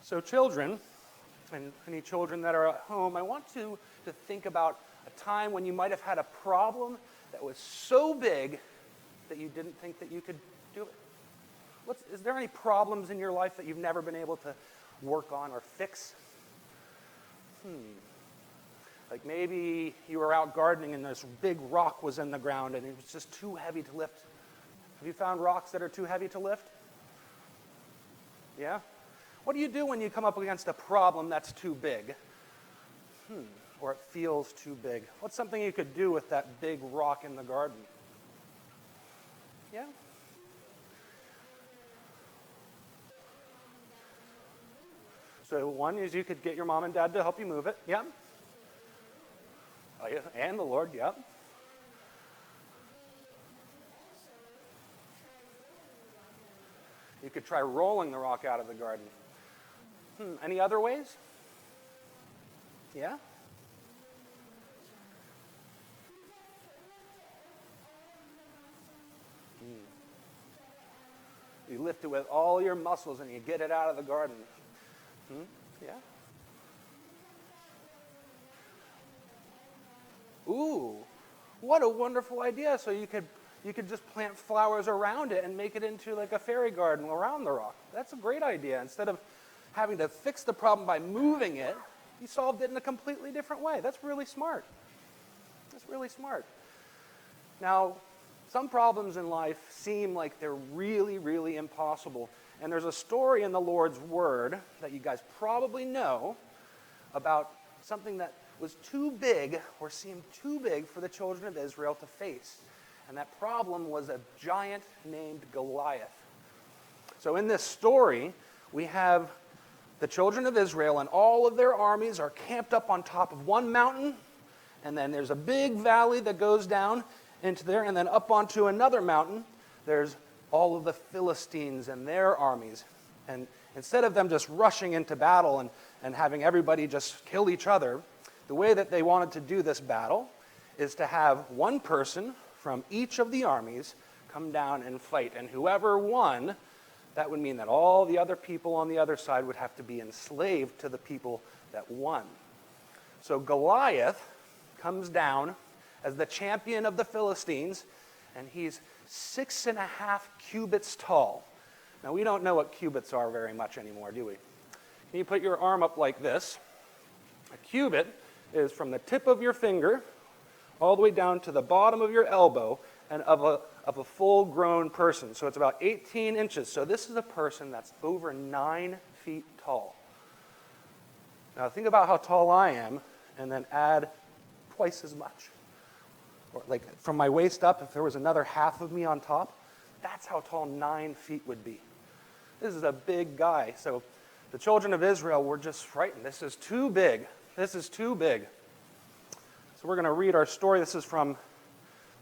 So children, and any children that are at home, I want you to think about a time when you might have had a problem that was so big that you didn't think that you could do it. Is there any problems in your life that you've never been able to work on or fix? Like maybe you were out gardening and this big rock was in the ground and it was just too heavy to lift. Have you found rocks that are too heavy to lift? Yeah? What do you do when you come up against a problem that's too big? Or it feels too big? What's something you could do with that big rock in the garden? Yeah? So one is you could get your mom and dad to help you move it. Yeah? Oh, yeah. And the Lord, yeah. You could try rolling the rock out of the garden. Any other ways? Yeah? You lift it with all your muscles and you get it out of the garden. Yeah? Ooh, what a wonderful idea. So you could just plant flowers around it and make it into like a fairy garden around the rock. That's a great idea. Instead of having to fix the problem by moving it, you solved it in a completely different way. That's really smart. That's really smart. Now, some problems in life seem like they're really, really impossible. And there's a story in the Lord's Word that you guys probably know about something that was too big or seemed too big for the children of Israel to face. And that problem was a giant named Goliath. So in this story, we have the children of Israel and all of their armies are camped up on top of one mountain, and then there's a big valley that goes down into there, and then up onto another mountain, there's all of the Philistines and their armies. And instead of them just rushing into battle and having everybody just kill each other, the way that they wanted to do this battle is to have one person from each of the armies come down and fight. And whoever won, that would mean that all the other people on the other side would have to be enslaved to the people that won. So Goliath comes down as the champion of the Philistines, and he's 6.5 cubits tall. Now, we don't know what cubits are very much anymore, do we? Can you put your arm up like this? A cubit is from the tip of your finger all the way down to the bottom of your elbow and of a full-grown person. So it's about 18 inches. So this is a person that's over 9 feet tall. Now think about how tall I am and then add twice as much. Or like from my waist up, if there was another half of me on top, that's how tall 9 feet would be. This is a big guy. So the children of Israel were just frightened. This is too big. This is too big. So we're going to read our story. This is from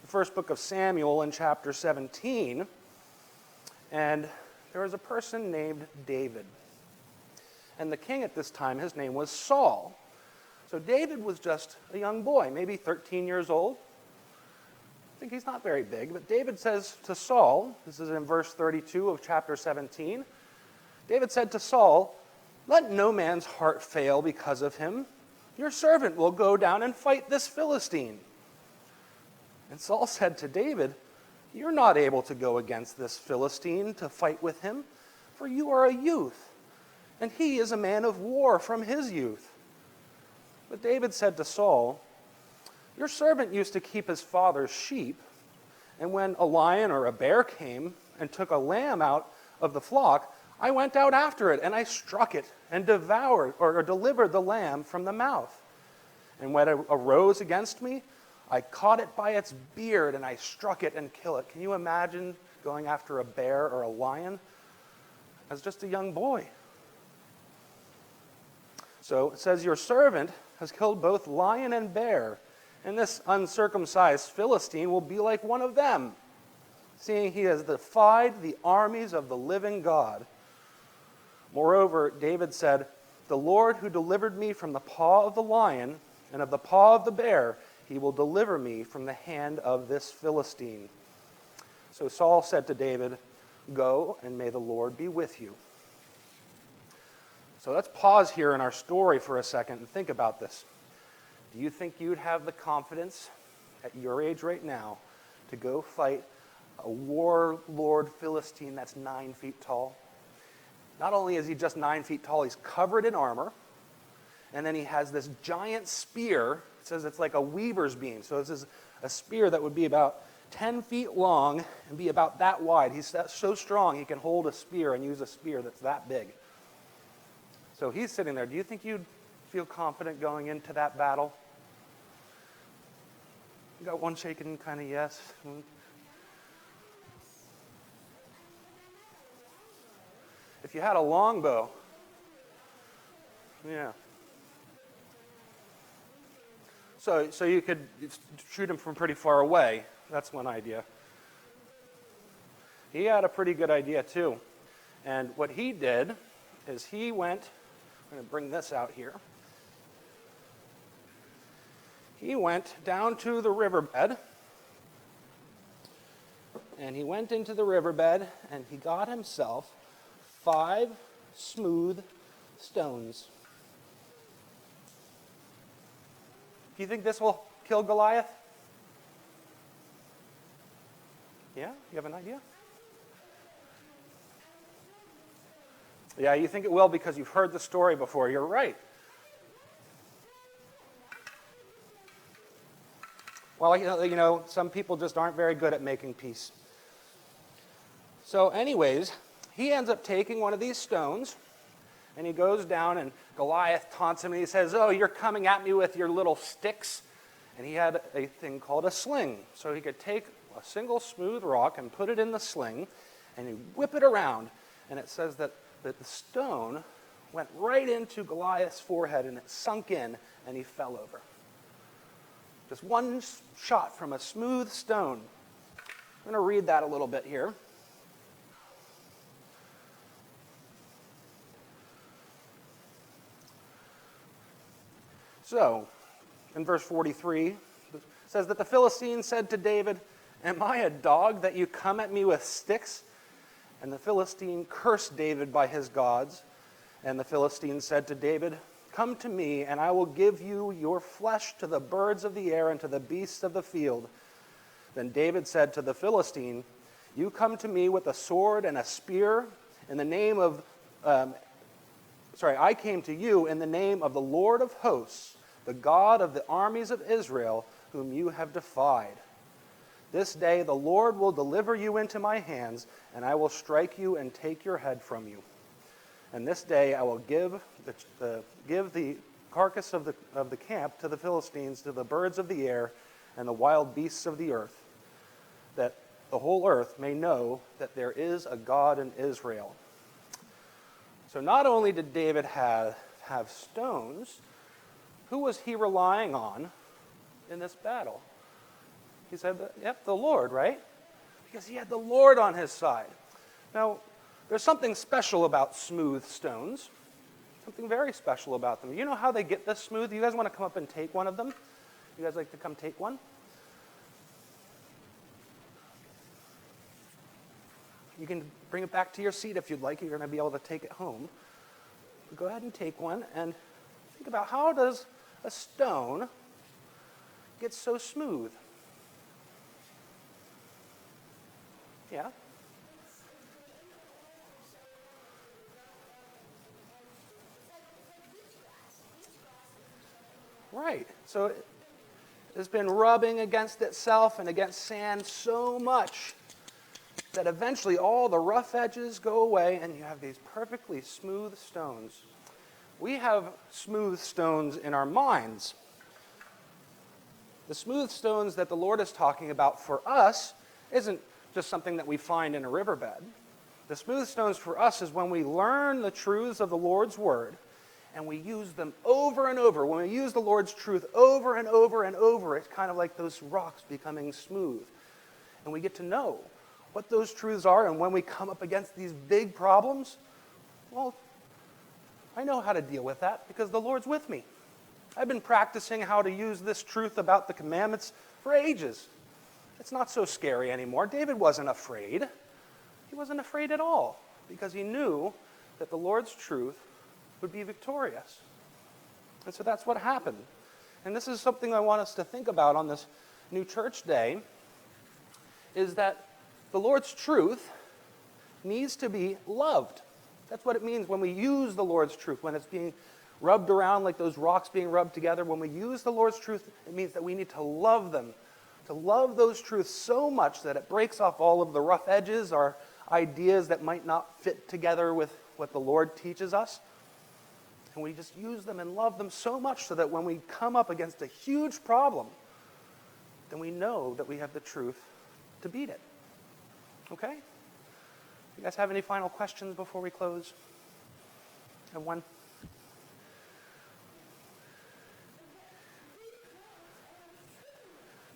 the first book of Samuel in chapter 17. And there was a person named David. And the king at this time, his name was Saul. So David was just a young boy, maybe 13 years old. I think he's not very big, but David says to Saul, this is in verse 32 of chapter 17, David said to Saul, "Let no man's heart fail because of him. Your servant will go down and fight this Philistine." And Saul said to David, "You're not able to go against this Philistine to fight with him, for you are a youth, and he is a man of war from his youth." But David said to Saul, "Your servant used to keep his father's sheep, and when a lion or a bear came and took a lamb out of the flock, I went out after it, and I struck it and devoured or delivered the lamb from the mouth. And when it arose against me, I caught it by its beard, and I struck it and killed it." Can you imagine going after a bear or a lion as just a young boy? So it says, "Your servant has killed both lion and bear, and this uncircumcised Philistine will be like one of them, seeing he has defied the armies of the living God." Moreover, David said, "The Lord who delivered me from the paw of the lion and of the paw of the bear, he will deliver me from the hand of this Philistine." So Saul said to David, "Go, and may the Lord be with you." So let's pause here in our story for a second and think about this. Do you think you'd have the confidence at your age right now to go fight a warlord Philistine that's 9 feet tall? Not only is he just 9 feet tall, he's covered in armor. And then he has this giant spear. It says it's like a weaver's beam. So this is a spear that would be about 10 feet long and be about that wide. He's so strong he can hold a spear and use a spear that's that big. So he's sitting there. Do you think you'd feel confident going into that battle? You got one shaking kind of yes. If you had a longbow, yeah. So you could shoot him from pretty far away. That's one idea. He had a pretty good idea too. And what he did is he went, I'm going to bring this out here. He went down to the riverbed, and he went into the riverbed, and he got himself 5 smooth stones. Do you think this will kill Goliath? Yeah? You have an idea? Yeah, you think it will because you've heard the story before. You're right. Well, you know, some people just aren't very good at making peace. So anyways, he ends up taking one of these stones, and he goes down, and Goliath taunts him, and he says, "Oh, you're coming at me with your little sticks." And he had a thing called a sling. So he could take a single smooth rock and put it in the sling, and he'd whip it around. And it says that the stone went right into Goliath's forehead, and it sunk in, and he fell over. Just one shot from a smooth stone. I'm going to read that a little bit here. So, in verse 43, it says that the Philistines said to David, "Am I a dog that you come at me with sticks?" And the Philistine cursed David by his gods. And the Philistine said to David, "Come to me, and I will give you your flesh to the birds of the air and to the beasts of the field." Then David said to the Philistine, "You come to me with a sword and a spear in the name of, I came to you in the name of the Lord of hosts, the God of the armies of Israel, whom you have defied. This day the Lord will deliver you into my hands, and I will strike you and take your head from you. And this day I will give the carcass of the camp to the Philistines, to the birds of the air and the wild beasts of the earth, that the whole earth may know that there is a God in Israel." So not only did David have stones, who was he relying on in this battle? He said, yep, the Lord, right? Because he had the Lord on his side. Now, there's something special about smooth stones. Something very special about them. You know how they get this smooth? You guys want to come up and take one of them? You guys like to come take one? You can bring it back to your seat if you'd like. You're going to be able to take it home. But go ahead and take one and think about, how does a stone get so smooth? Yeah? Right. So it's been rubbing against itself and against sand so much that eventually all the rough edges go away and you have these perfectly smooth stones. We have smooth stones in our minds. The smooth stones that the Lord is talking about for us isn't just something that we find in a riverbed. The smooth stones for us is when we learn the truths of the Lord's Word and we use them over and over. When we use the Lord's truth over and over and over, it's kind of like those rocks becoming smooth. And we get to know what those truths are, and when we come up against these big problems, well, I know how to deal with that because the Lord's with me. I've been practicing how to use this truth about the commandments for ages. It's not so scary anymore. David wasn't afraid. He wasn't afraid at all because he knew that the Lord's truth would be victorious. And so that's what happened. And this is something I want us to think about on this new church day, is that the Lord's truth needs to be loved. That's what it means when we use the Lord's truth, when it's being rubbed around like those rocks being rubbed together. When we use the Lord's truth, it means that we need to love them, to love those truths so much that it breaks off all of the rough edges, our ideas that might not fit together with what the Lord teaches us. And we just use them and love them so much so that when we come up against a huge problem, then we know that we have the truth to beat it. Okay? You guys have any final questions before we close? I have one.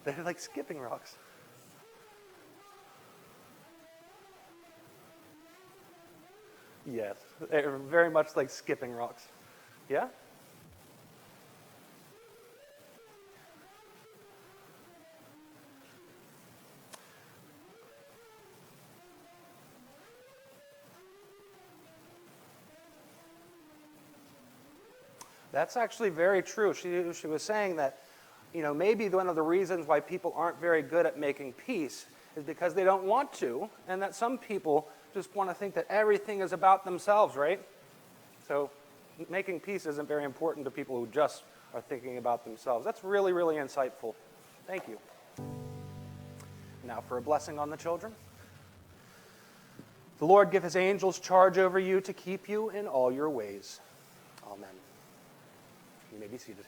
They're like skipping rocks. Yes, they're very much like skipping rocks. Yeah? That's actually very true. She was saying that, maybe one of the reasons why people aren't very good at making peace is because they don't want to, and that some people just want to think that everything is about themselves, right? So making peace isn't very important to people who just are thinking about themselves. That's really, really insightful. Thank you. Now for a blessing on the children. The Lord give his angels charge over you to keep you in all your ways. Amen. You may be seated.